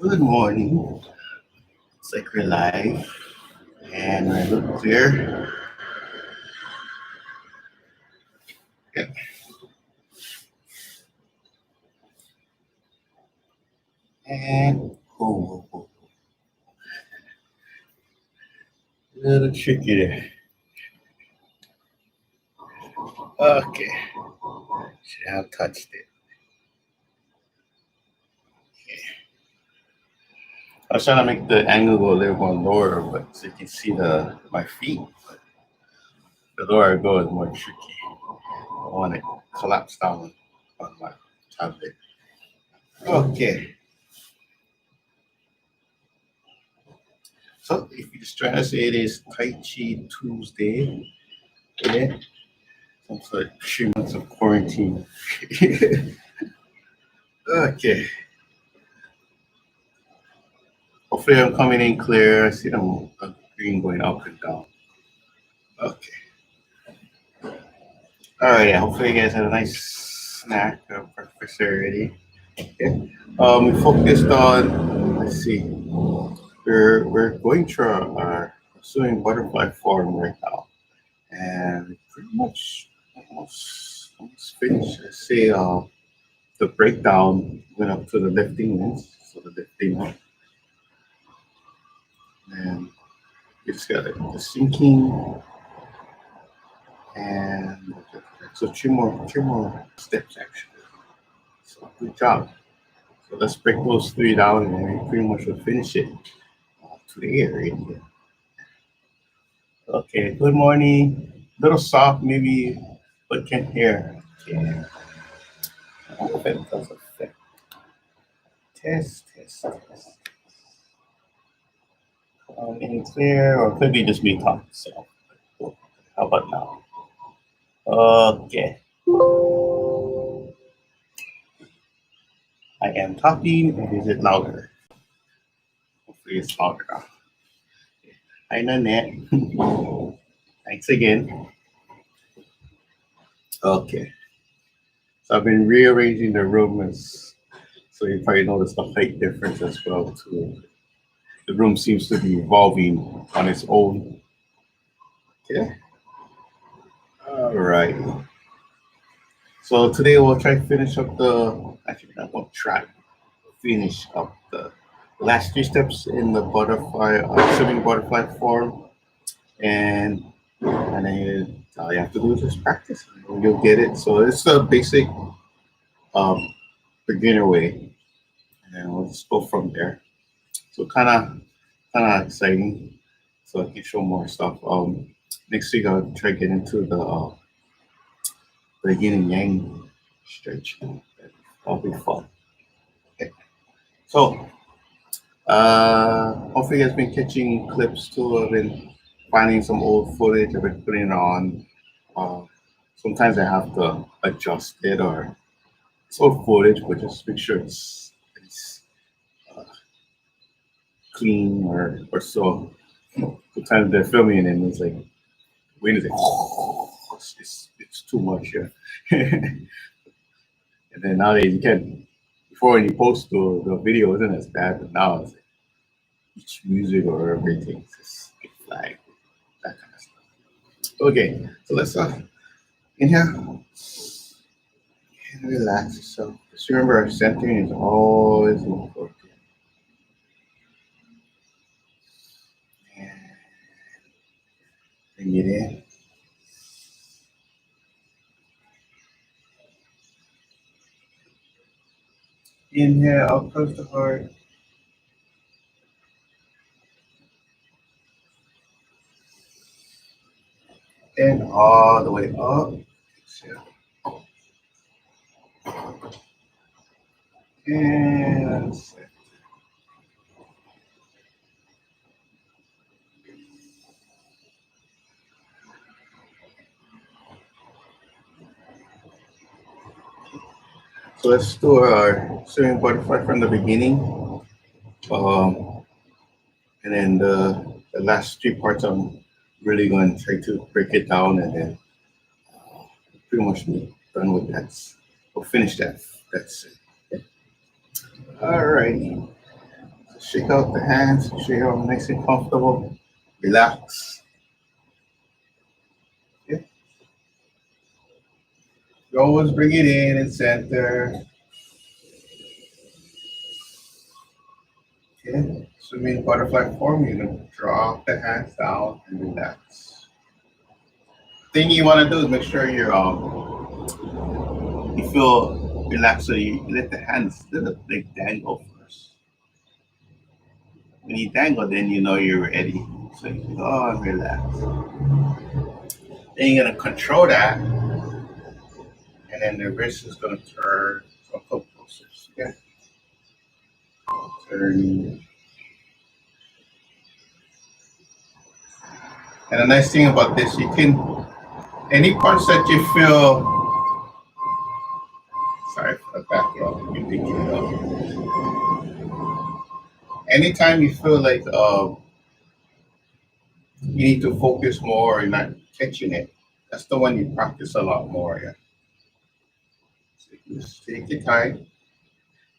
Good morning. It's like we're live and I look clear. Yeah. And a little tricky there. Okay. Should have touched it. I was trying to make the angle go a little more lower, but so you can see the my feet. But the lower I go is more tricky. I want to collapse down on my tablet. Okay. So if you just trying to say it is Tai Chi Tuesday, yeah. Some sort of 3 months of quarantine. Okay. Hopefully I'm coming in clear. I see the green going up and down. Okay. All right. Yeah. Hopefully you guys had a nice snack or breakfast already. Okay. We focused on. Let's see. We're going through our swimming butterfly form right now, and pretty much almost finished. I say the breakdown went up to the lifting wings, so the lifting up, and we just got the sinking and so two more steps actually. So good job. So let's break those three down and then we pretty much will finish it to the area here. Okay, good morning. Little soft maybe, but can't hear. Okay. I don't know if it does affect. Test. Any clear or could be just me talking. So how about now? Okay. I am talking and is it louder? Hopefully it's louder now. Hi Nanette. Thanks again. Okay. So I've been rearranging the room so you probably noticed the height difference as well too. The room seems to be evolving on its own. Okay. All right. So today we'll try to finish up actually I won't try finish up the last three steps in the butterfly swimming butterfly form, and then all you have to do is just practice and you'll get it. So it's a basic um, beginner way, and we'll just go from there. So kind of exciting. So I can show more stuff. Next week I'll try to get into the yin and yang stretch. That'll be fun. Okay. So hopefully you guys been catching clips too. I've been finding some old footage. I've been putting it on. Uh, Sometimes I have to adjust it or it's old footage, but just make sure it's uh, clean or so. Sometimes they're filming and it's like wind is like it's too much here. And then nowadays you can before when you post the video isn't as bad, but now it's like each music or everything just get flagged, that kind of stuff. Okay, so let's inhale and relax yourself. Just remember our centering is always important. And bring it in. Inhale, approach the heart. And all the way up. Exhale. And set. So let's do our swimming butterfly from the beginning. Um, and then the last three parts, I'm really going to try to break it down and then pretty much be done with that. We'll finish that. That's it. All right. Shake out the hands, shake out nice and comfortable. Relax. Yeah. You always bring it in and center. Okay. Swimming butterfly form, you're gonna drop the hands down and relax. Thing you wanna do is make sure you feel relaxed, so you let the hands like dangle first. When you dangle, then you know you're ready. So you go and relax. Then you're gonna control that, and then the wrist is gonna turn. So come closer. Yeah. Turn. And the nice thing about this, you can any parts that you feel. Sorry for the background. You can pick it up. Anytime you feel like you need to focus more, you're not catching it. That's the one you practice a lot more. Yeah. So you just take your time.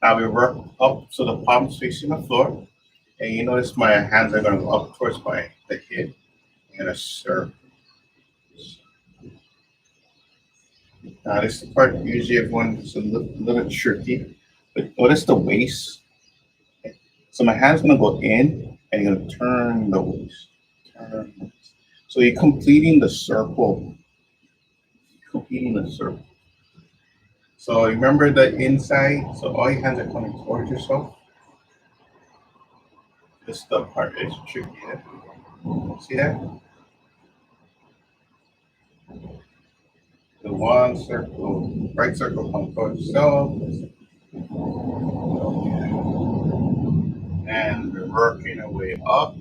Now we work up so the palms facing the floor. And you notice my hands are going to go up towards my the head. I'm going to circle. Now this is the part usually everyone is a little tricky. But notice the waist. So my hand's going to go in and you're going to turn the waist. Turn the waist. So you're completing the circle. Completing the circle. So remember the inside. So all your hands are coming towards yourself. This the part is tricky. See that? The one circle, right circle come towards yourself. And we're working our way up.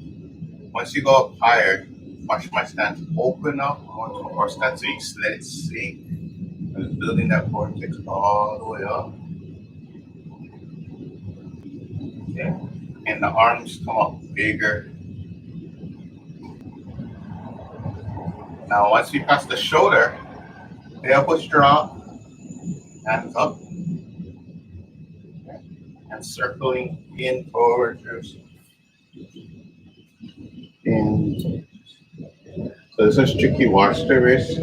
Once you go up higher, watch my stance open up onto our stance, so you let it sink. And it's building that vortex all the way up. Okay. And the arms come up bigger. Now once we pass the shoulder, the elbows drop, hands up, and circling in towards yourself. In. So this is tricky. Watch the wrist.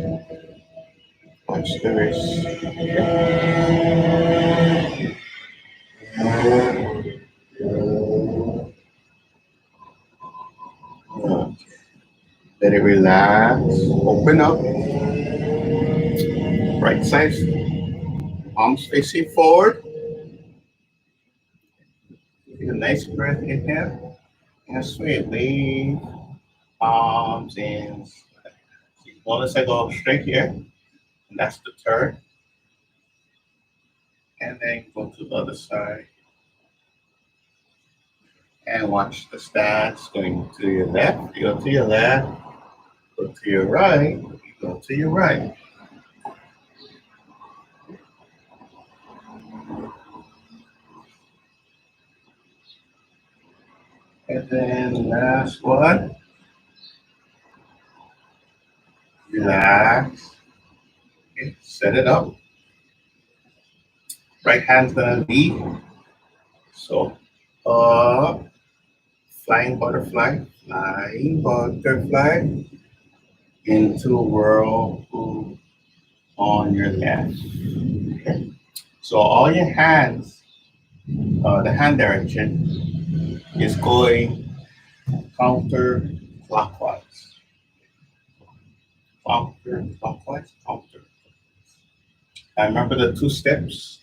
Watch the wrist. Let it relax. Open up. Right side. Arms facing forward. Take a nice breath inhale. And sweet. Leave arms in. Notice I go straight here. And that's the turn. And then go to the other side. And watch the stance going to your left. You go to your left. Go to your right. You go to your right. And then last one. Relax. Okay, set it up. Right hand's gonna lead. So up, flying butterfly into whirlpool on your left. Okay. So all your hands, the hand direction is going counterclockwise. Counter. I remember the two steps.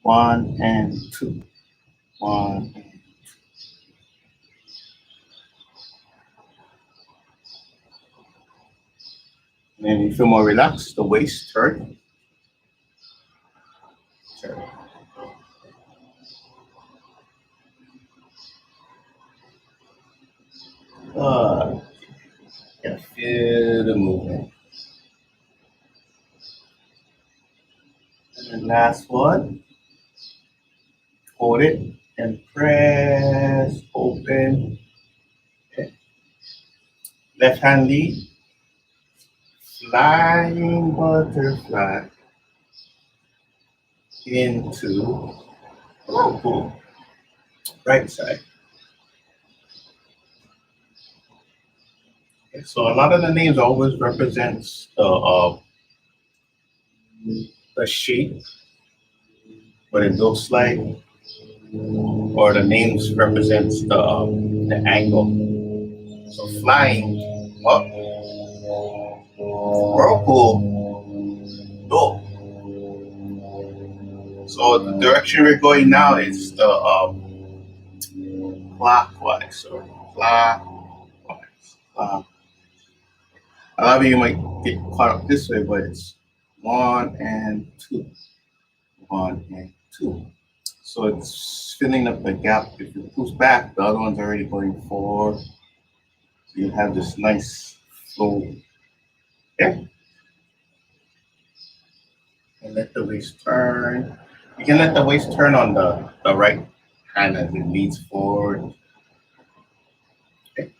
1 and 2. 1 and then you feel more relaxed, the waist turn. Turn. Yeah, feel the movement. And then last one. Hold it and press, open. Okay. Left hand lead. Flying butterfly into whirlpool. right side. Okay, so a lot of the names always represents the shape, what it looks like, or the names represents the angle. So flying up, whirlpool, go. So the direction we're going now is the clockwise or clockwise. A lot of you might get caught up this way, but it's 1 and 2, 1 and 2. So it's filling up the gap. If you push back, the other one's already going forward. So you have this nice flow. Okay. And let the waist turn. You can let the waist turn on the right hand as it leads forward. Okay.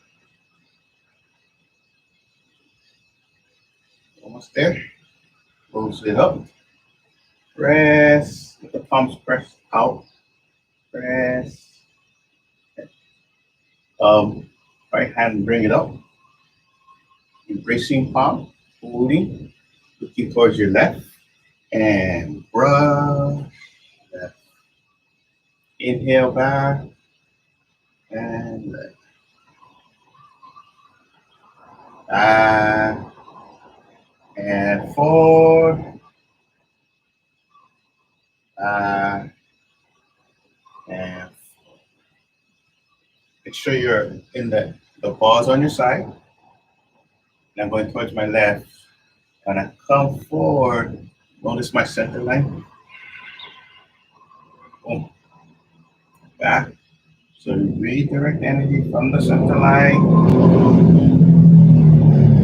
Almost there. Close it up. Press. Let the palms press out. Press. Okay. Right hand, bring it up. Embracing palm, holding, looking towards your left, and brush left. Inhale back, and left. Back, and forward, back, and forward. Make sure you're in the balls on your side. And I'm going towards my left. When I come forward, notice my center line. Boom. Back. So you redirect energy from the center line.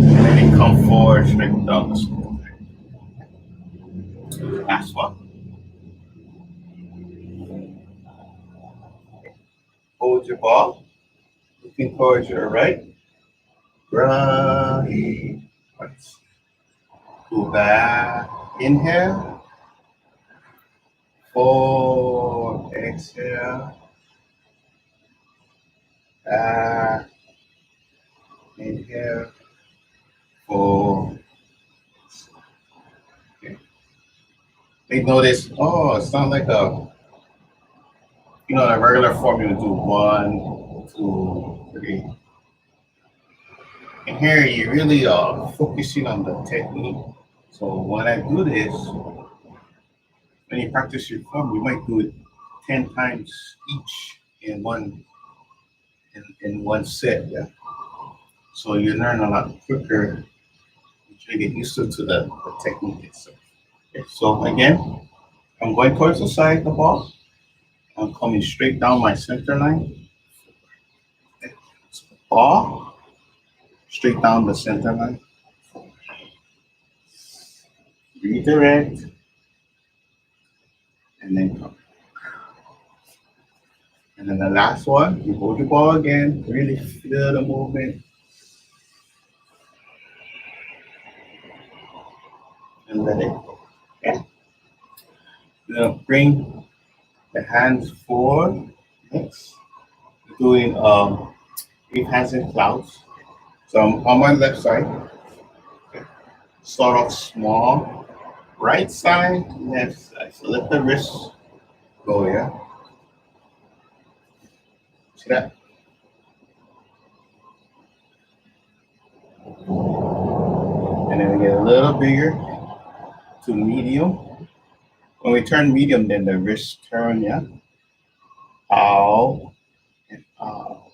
And then you come forward straight down the center line. Last one. Hold your ball. Looking towards your right. Right. Go back. Inhale. Forward. Exhale. Back. Inhale. Forward. Okay. They notice, oh, it's not like a regular form you would do 1, 2, 3. And here you're really focusing on the technique. So when I do this, when you practice your form, you might do it 10 times each in one set. Yeah. So you learn a lot quicker. You try to get used to the technique itself. Okay. So again, I'm going towards the side of the ball. I'm coming straight down my center line. Okay. So ball, straight down the center line. Redirect, and then come. And then the last one, you hold your ball again, really feel the movement. And let it go. Okay. Now bring the hands forward. Next, doing 8 hands in clouds. So I'm on my left side. Okay. Start off small. Right side, left side. So let the wrists go, yeah? See that? And then we get a little bigger to medium. When we turn medium, then the wrists turn, yeah? Out and out.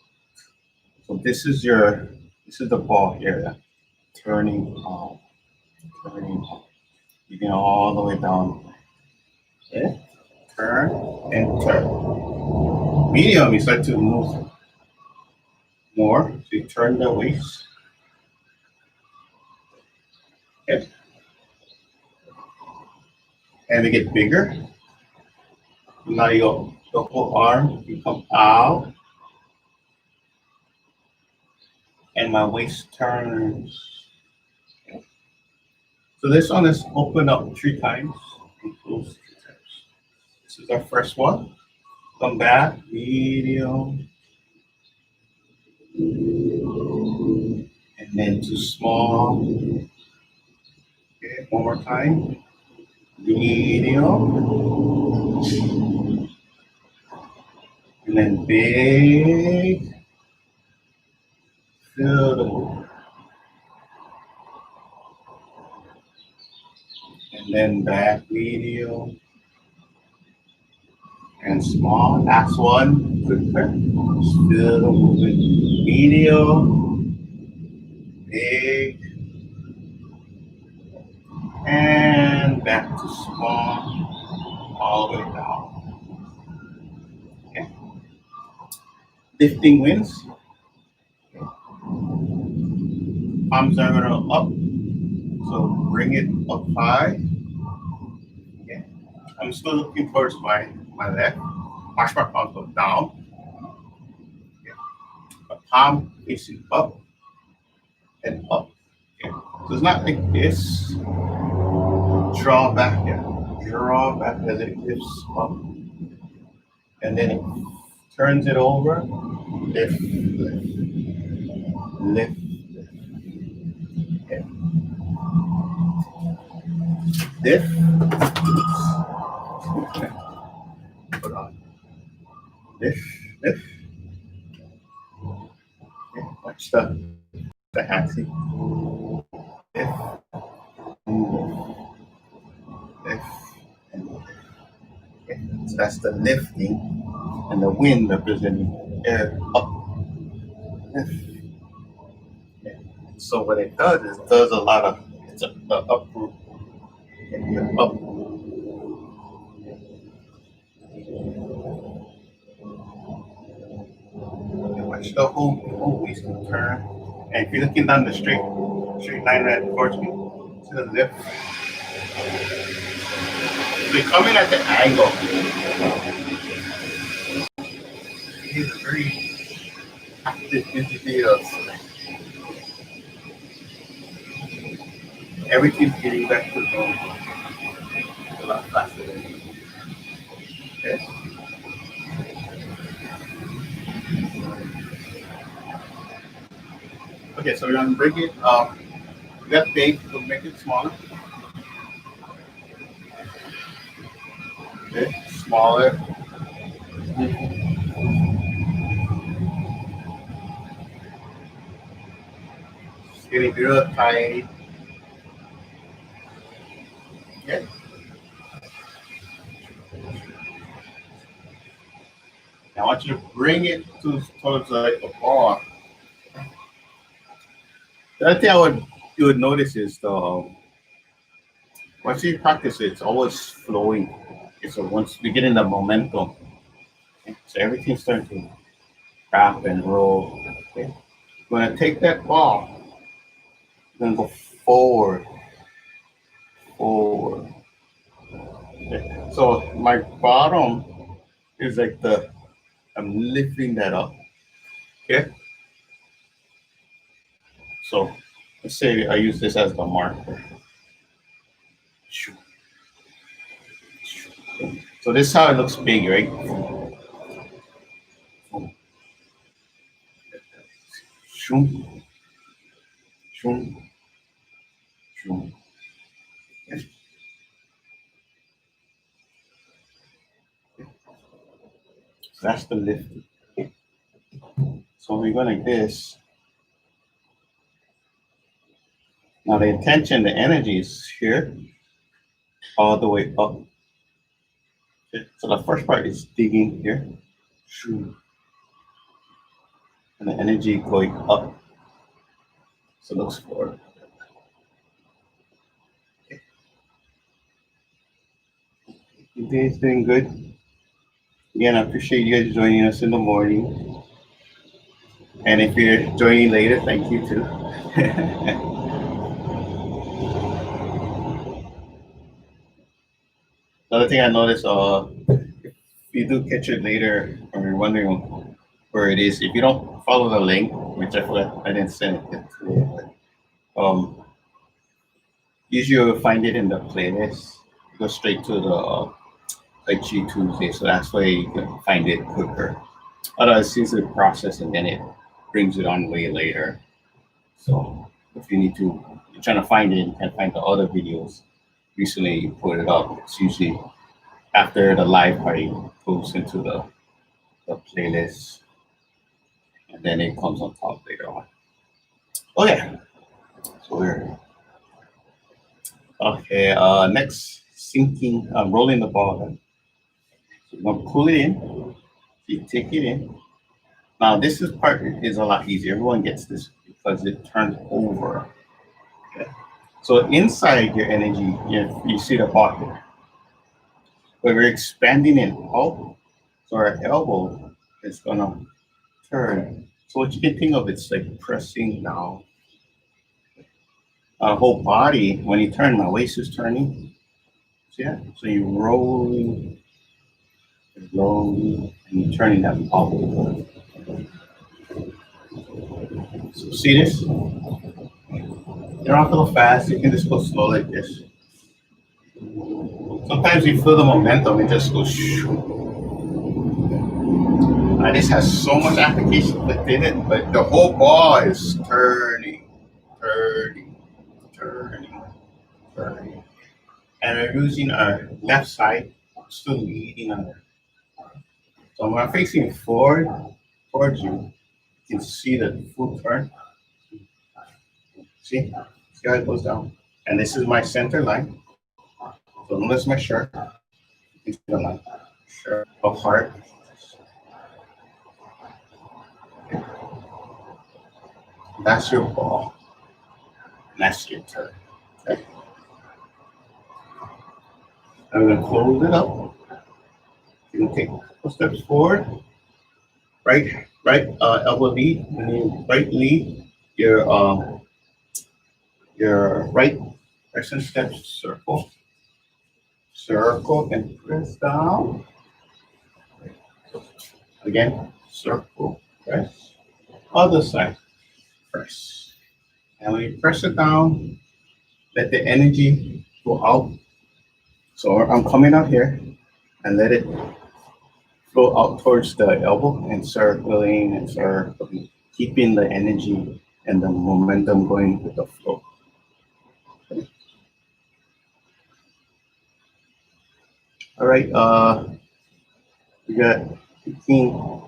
So this is the ball here, yeah? Turning out, turning out. You get all the way down. Okay? Turn and turn. Medium, you start to move more. So you turn the waist. Okay. And they get bigger. Now you go the whole arm, you come out. And my waist turns. Okay. So this one is open up 3 times and close 3 times. This is our first one. Come back, medium, and then to small. Okay, one more time. Medium, and then big. Feel the move. And then back, medium, and small. Last one. Good breath. Feel the movement. Medium, big, and back to small, all the way down. Okay. Lifting wings. Palms are gonna up, so bring it up high. Okay. I'm still looking towards my left. Watch my palms go down. Okay. The palm facing up and up. Okay. So it's not like this. Draw back, yeah. Draw back as it lifts up, and then it turns it over. Lift, lift, lift. Okay. Lift. Okay. Put on. Lift, lift. Okay. Watch the hand. See. Lift, and lift, and lift. Okay. So that's the lifting, and the wind representing air up. Lift. Okay. So what it does is it does a lot of it's a up group and you're up. And watch the whole waist can turn. And if you're looking down the straight line right towards me, see the lift. So you're coming at the angle. These are very active individuals. Everything's getting back to normal a lot faster than you. Okay. Okay, so we're gonna bring it that big, we'll make it smaller. Okay, smaller. It's getting real tiny. Okay. Now I want you to bring it towards like a bar. The other thing you would notice is the once you practice it, it's always flowing. Okay, so once we get in the momentum, okay, so everything's starting to wrap and roll. Okay. We're gonna take that ball, we're gonna go forward, forward. Okay. So my bottom is like I'm lifting that up. Okay. So let's say I use this as the marker. So this is how it looks big, right? Shoom, shoom, shoom. So that's the lift. So we go like this. Now the intention, the energy is here, all the way up. Okay. So the first part is digging here, shoom, and the energy going up. So it looks forward. Okay. You guys doing good? Again, I appreciate you guys joining us in the morning. And if you're joining later, thank you too. Another thing I noticed, if you do catch it later or you're wondering where it is, if you don't follow the link, which I forgot, I didn't send it today, but usually you'll find it in the playlist. Go straight to the Tai Chi Tuesday, so that's why you can find it quicker. Otherwise, it's a process and then it brings it on way later. So if you need to, you're trying to find it, you can find the other videos. Recently, you put it up. It's usually after the live party goes into the playlist, and then it comes on top later on. Okay, so we're okay. Next, sinking, rolling the ball. So we're gonna pull it in. You take it in. Now this is part is a lot easier. Everyone gets this because it turns over. Okay. So inside your energy, you see the ball here. But we're expanding it out. So our elbow is gonna turn. So what you can think of, it's like pressing down. Our whole body, when you turn, my waist is turning. See that? So you're rolling, rolling, and you're turning that ball. So see this? You don't have to go fast. You can just go slow like this. Sometimes you feel the momentum, it just goes shoo. This has so much application within it, but the whole ball is turning, turning, turning, turning. And we're using our left side, still leading on it. So when I'm facing forward, towards you, you can see the full turn. See how it goes down? And this is my center line. So unless my shirt, you can see the line. Shirt of heart. That's your ball. That's your turn. Okay. I'm gonna close it up. You can take a couple steps forward. Right elbow lead, and then right lead. Your right action steps circle. Circle and press down. Again, circle, press. Other side, press. And when you press it down, let the energy go out. So I'm coming out here and let it flow out towards the elbow and circling, keeping the energy and the momentum going with the flow. Okay. All right, we got 15,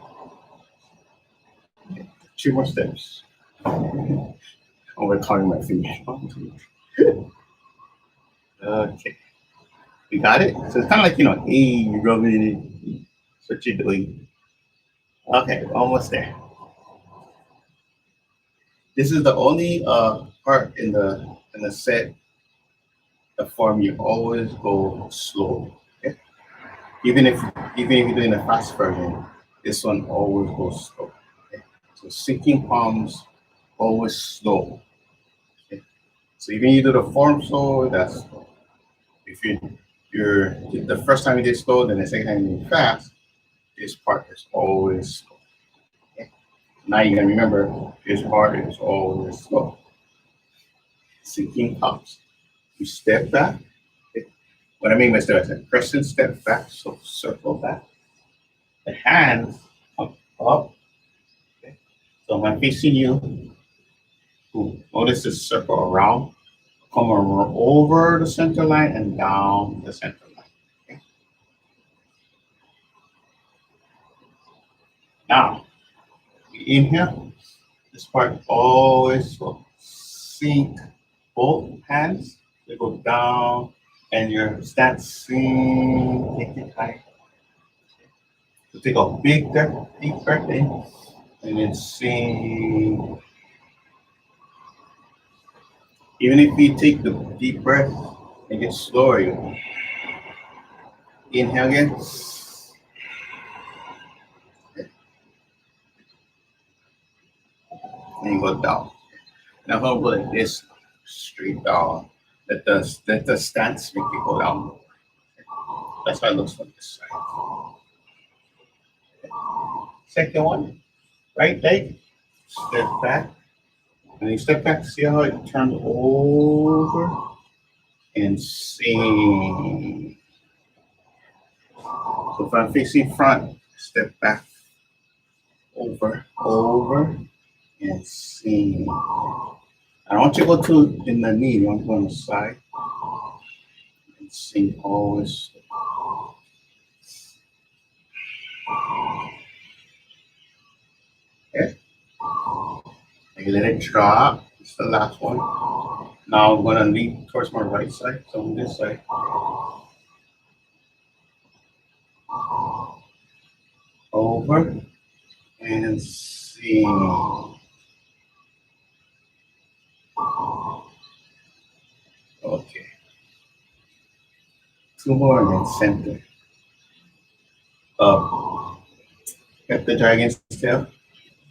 2 more steps. I'm gonna count my fingers. Okay, we got it. So it's kind of like, hey, you're rubbing it. That's what you're doing. Okay, almost there. This is the only part in the set, the form you always go slow. Okay? Even if you're doing a fast version, this one always goes slow. Okay? So sinking palms, always slow. Okay? So even you do the form slow, that's slow. If you're the first time you did slow, then the second time you did fast, this part is always slow. Okay? Now you can remember this part is always slow. Sinking palms. You step back. Okay? What I mean by step back, is crescent step back, so circle back. The hands up. Okay? So I'm facing you. Notice this circle around. Come over the center line and down the center line. Okay? Now, inhale. This part always will sink both hands. They go down, and your stance sink, take it high. So take a big deep breath in, and then sink. Even if you take the deep breath and get slower, you inhale again. And you go down. Now I'm gonna go like this, straight down. Let the stance make you go down. That's how it looks like this side. Second one, right leg, step back. And you step back, see how it turns over and sink. So if I'm facing front, step back, over, and sing. I don't want you to go to in the knee, you want to go on the side and sing always. Okay. And you let it drop. It's the last one. Now I'm gonna lean towards my right side, so on this side. Over and sing. Okay. Two more and then center. Up. Get the dragon's tail.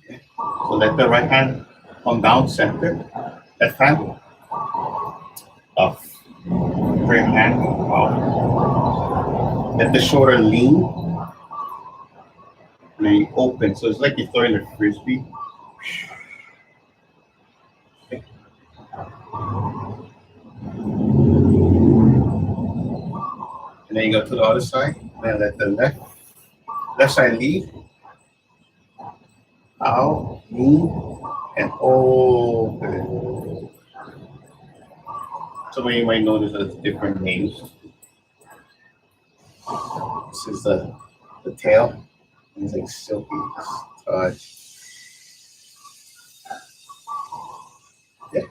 Okay. So let the right hand come down center. Left hand up. Right hand up. Let the shoulder lean. And then you open. So it's like you're throwing a frisbee. Okay. And then you go to the other side. Then let the left side lead. Out, lean, and open. Some of you might notice there's different names. This is the tail. It's like silky touch. Yeah.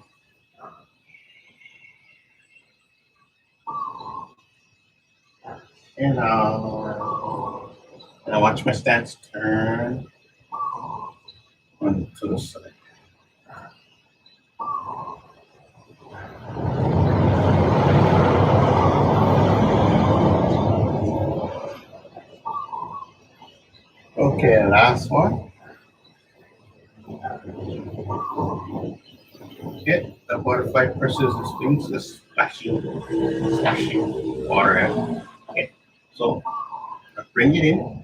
And now I watch my stance turn on to the side. Okay, last one. Okay, the butterfly presses the wings, the splashing water out. Okay, so I bring it in.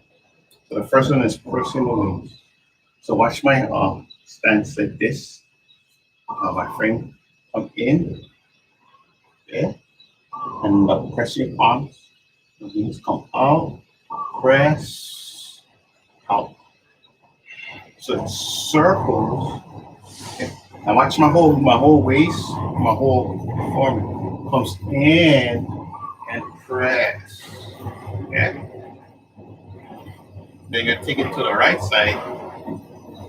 So the first one is pressing the wings. So watch my stance like this. My frame come in. Okay, and press your palms. The wings come out. Press out. So it circles. Okay. Now watch my whole waist, my whole form comes in and press. Okay. Then you're gonna take it to the right side,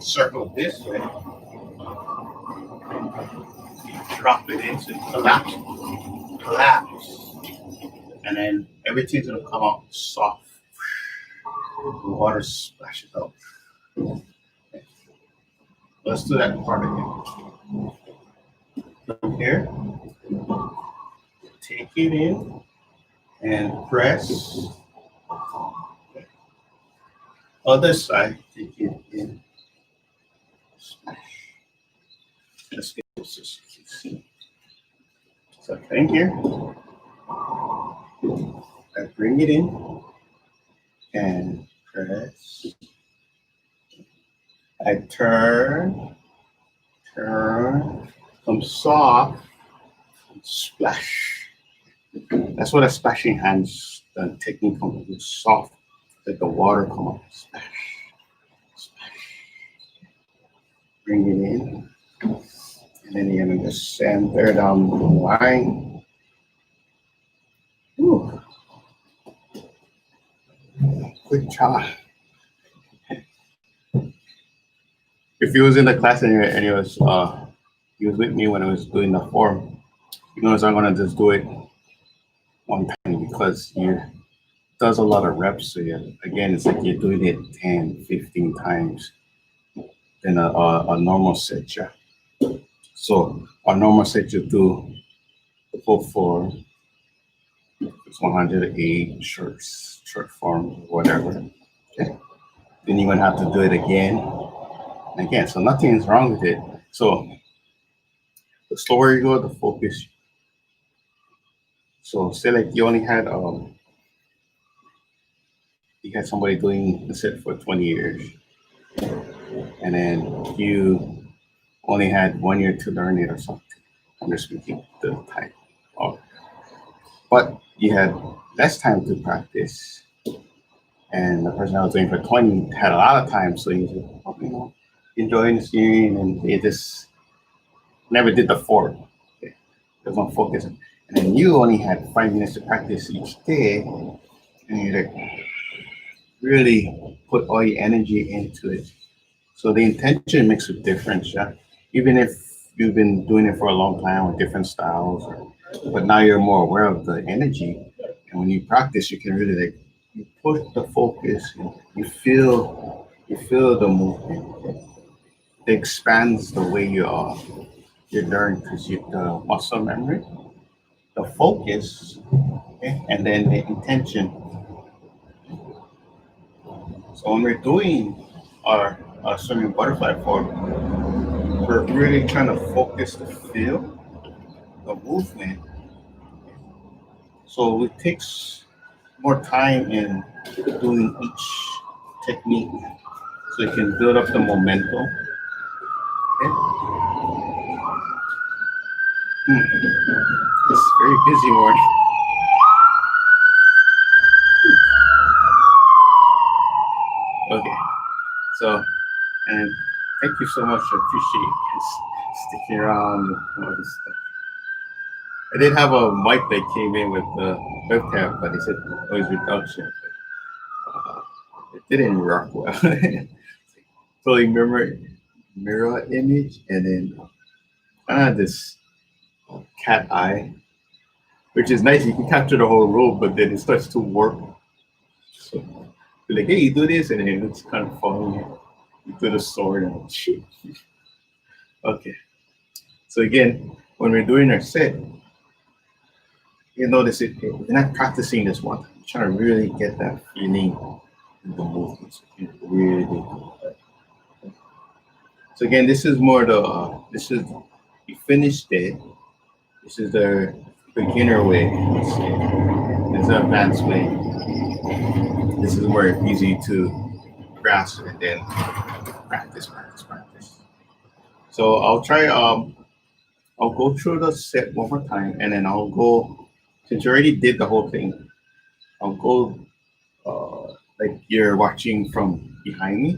circle this way, drop it in, so it collapse, and then everything's gonna come out soft. The water splashes out. Okay. Let's do that part again. From here, take it in and press. Okay. Other side, take it in, splash. Let's get this. So thank you. I bring it in and press. I turn, come soft, splash. That's what a splashing hands technique comes with, soft, let the water come up, splash, splash. Bring it in, and then you're gonna just center down the line. Whew. Good job. If he was in the class and he was with me when I was doing the form, you notice I'm gonna just do it one time because you does a lot of reps. So again, it's like you're doing it 10, 15 times than a normal set. Yeah. So a normal set you do the full form, it's 108 short form, whatever. Okay. Then you're gonna have to do it again and again. So nothing is wrong with it. So the slower you go, the focus. So say like you only had somebody doing the set for 20 years, and then you only had 1 year to learn it or something. I'm just speaking the time. But you had less time to practice. and the person I was doing for 20 had a lot of time, so he's like, oh, enjoying the scene, and they just never did the four. Okay. There's no focus. And then you only had 5 minutes to practice each day, and you like really put all your energy into it. So the intention makes a difference, yeah. Even if you've been doing it for a long time with different styles, but now you're more aware of the energy, and when you practice, you can really like you put the focus, you feel the movement. It expands the way you learn because you the muscle memory, the focus, okay, and then the intention. So when we're doing our swimming butterfly form, we're really trying to focus the feel, the movement. So it takes more time in doing each technique so you can build up the momentum. Okay? It's very busy morning. Okay, so and thank you so much. I appreciate you sticking around and all this stuff. I did have a mic that came in with the webcam, but it said noise reduction. Uh, it didn't work well. Totally mirror image, and then this cat eye, which is nice. You can capture the whole room, but then it starts to work. So you're like, hey, you do this, and then it's kind of following you. You do the sword and shoot. Okay. So again, when we're doing our set, you notice it. We're not practicing this one. We're trying to really get that feeling in the movements. You really do that. So again, this is more the this is you finished it. This is the beginner way. Let's say. This is the advanced way. This is where it's easy to grasp and then practice. So I'll try. I'll go through the set one more time, and then I'll go. Since you already did the whole thing, I'll go like you're watching from behind me,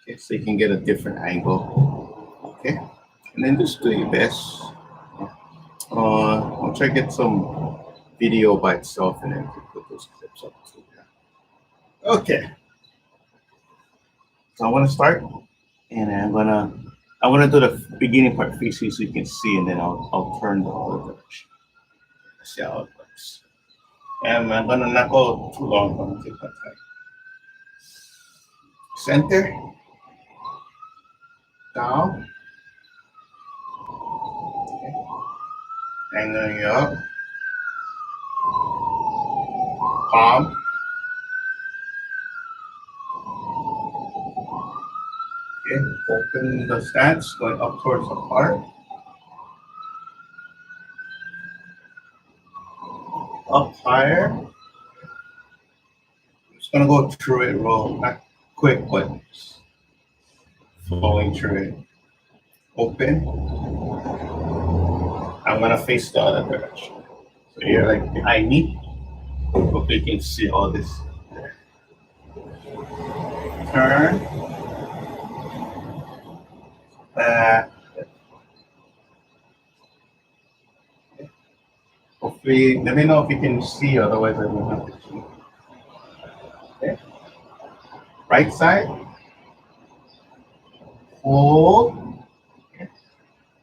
okay, so you can get a different angle, okay, and then just do your best. I'll try to get some video by itself, and then put those clips up too. Yeah. Okay, so I want to start, and I'm gonna do the beginning part for you so you can see, and then I'll turn the other direction. Let's see how it looks. And I'm gonna not go too long. I'm gonna take my time. Center, down, angling up, palm, okay, open the stance, going up towards the heart, up higher. I'm just gonna go through it real, not quick, but flowing through it. Open. I'm gonna face the other direction. So you're like behind me. Hope you can see all this. Turn. Back. Hopefully, let me know if you can see, otherwise I will have to see. Okay. Right side. Hold. Okay.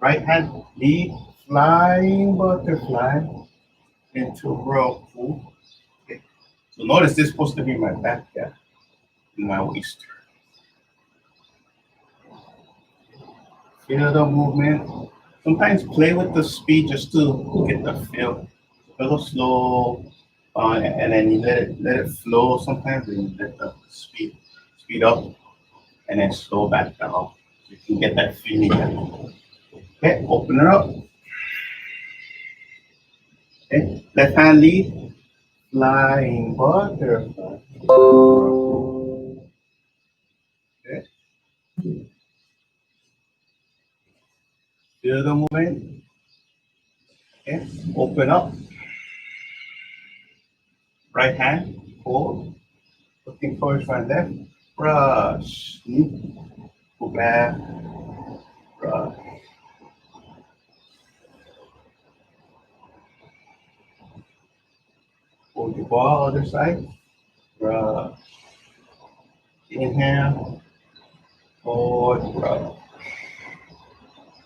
Right hand, lead, flying butterfly into whirlpool. Okay. So notice this is supposed to be my back, yeah, in my waist. Feel the movement. Sometimes play with the speed just to get the feel. A little slow, and then you let it flow. Sometimes you let the speed up, and then slow back down. You can get that feeling. Okay, open it up. Okay, left hand lead, flying butterfly. Okay, feel the movement. Okay, open up. Right hand, hold. Looking forward to my left. Brush. Go back. Brush. Hold your ball other side. Brush. Inhale. Hold. Brush.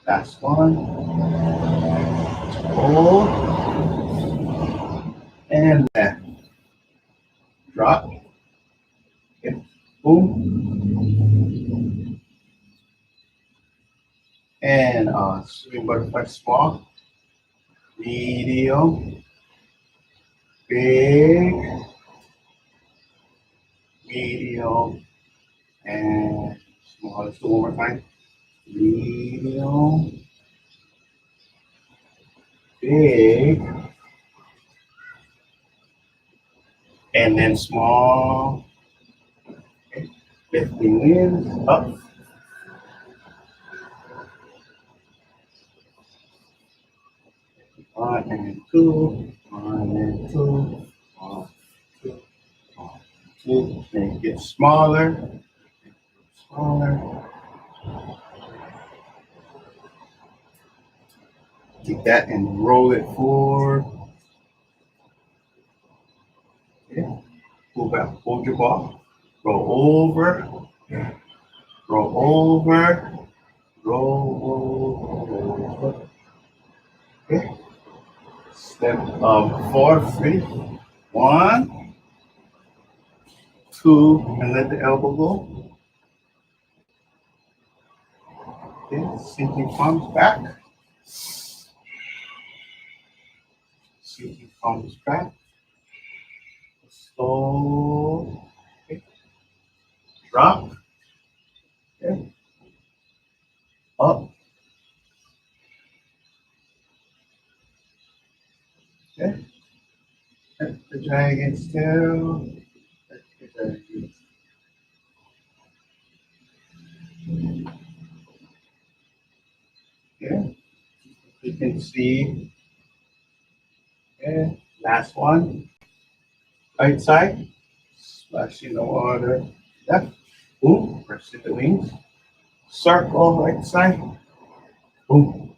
Last one. Hold. And left. Drop. Okay. Boom. And swimming butterfly small. Medium. Big. Medium. And small. Let's do one more time. Medium. Big. And then small. Okay. Lifting in. Up. One and two. One and two. One, two. One, two. Then it gets smaller. Smaller. Take that and roll it forward. Okay. Pull back, hold your ball. Roll over. Roll over. Roll over. Okay. Step forward, ready? 1, 2, and let the elbow go. Okay, sinking palms back. Sinking palms back. Slow. Okay. Drop. Okay. Up. Okay. Let the dragon's tail. Let the dragon's okay. You can see. Okay. Last one. Right side. Splashing the water. Left. Boom. Press the wings. Circle right side. Boom.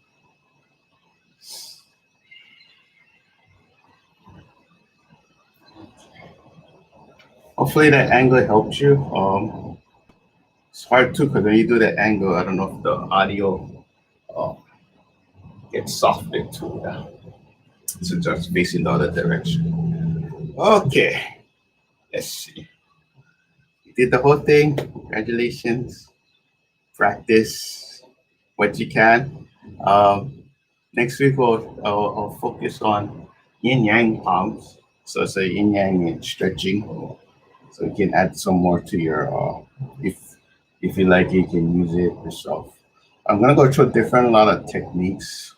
Hopefully that angle helps you. It's hard too because when you do that angle, I don't know if the audio uh, gets softened too. Yeah. So just facing the other direction. Okay. Let's see. You did the whole thing. Congratulations. Practice what you can. Next week I'll focus on yin yang palms. So it's a yin yang stretching. So you can add some more to your if you like it, you can use it yourself. I'm gonna go through a lot of techniques.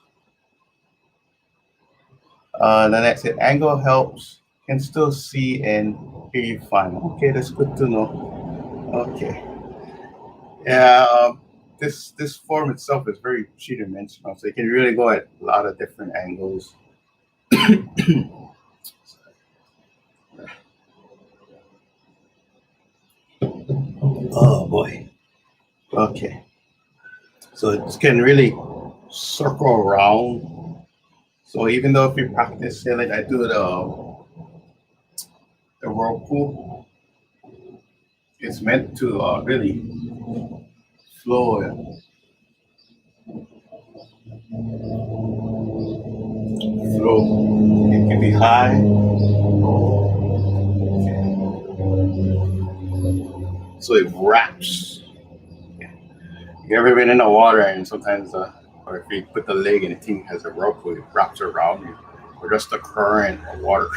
Then I said angle helps. Can still see and hear you fine. Okay, that's good to know. Okay. Yeah, this form itself is very three-dimensional, so you can really go at a lot of different angles. Oh boy. Okay. So it can really circle around. So even though if you practice, say like I do the whirlpool, it's meant to really flow. Flow. It can be high. So it wraps. You ever been in the water and sometimes, or if you put the leg and the thing has a rope, it wraps around you, or just the current of water.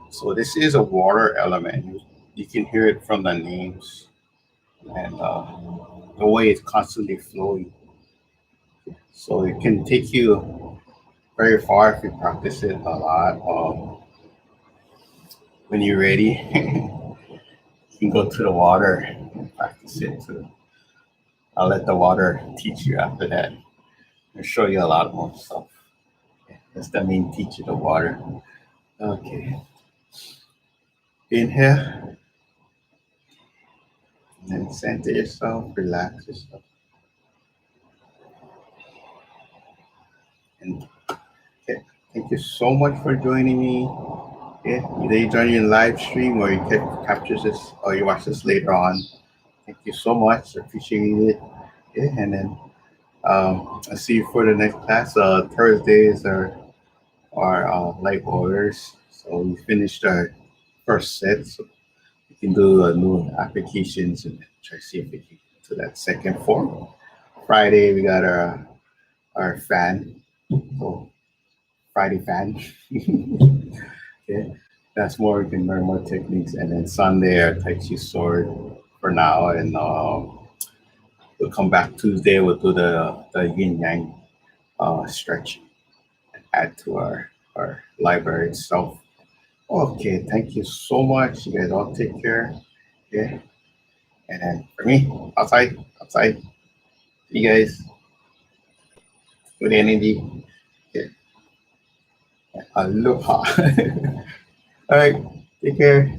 So this is a water element. You can hear it from the names and the way it's constantly flowing. So it can take you very far if you practice it a lot. When you're ready, you can go to the water and practice it too. I'll let the water teach you after that and show you a lot more stuff. That's the main teacher, the water. Okay. Inhale and then center yourself, relax yourself. And okay, thank you so much for joining me. Yeah, either you join in live stream or you can capture this or you watch this later on. Thank you so much. I appreciate it. Yeah, and then I'll see you for the next class. Thursdays are light orders. So we finished our first set. So we can do new applications and try to see if we can get to that second form. Friday we got our fan. So Friday fan. Okay, that's more. We can learn more techniques, and then Sunday our Tai Chi sword for now, and we'll come back Tuesday. We'll do the yin yang stretch, add to our library itself. Okay, thank you so much. You guys all take care. Yeah, and then for me, outside. You guys, good energy. Yeah, aloha. All right, take care.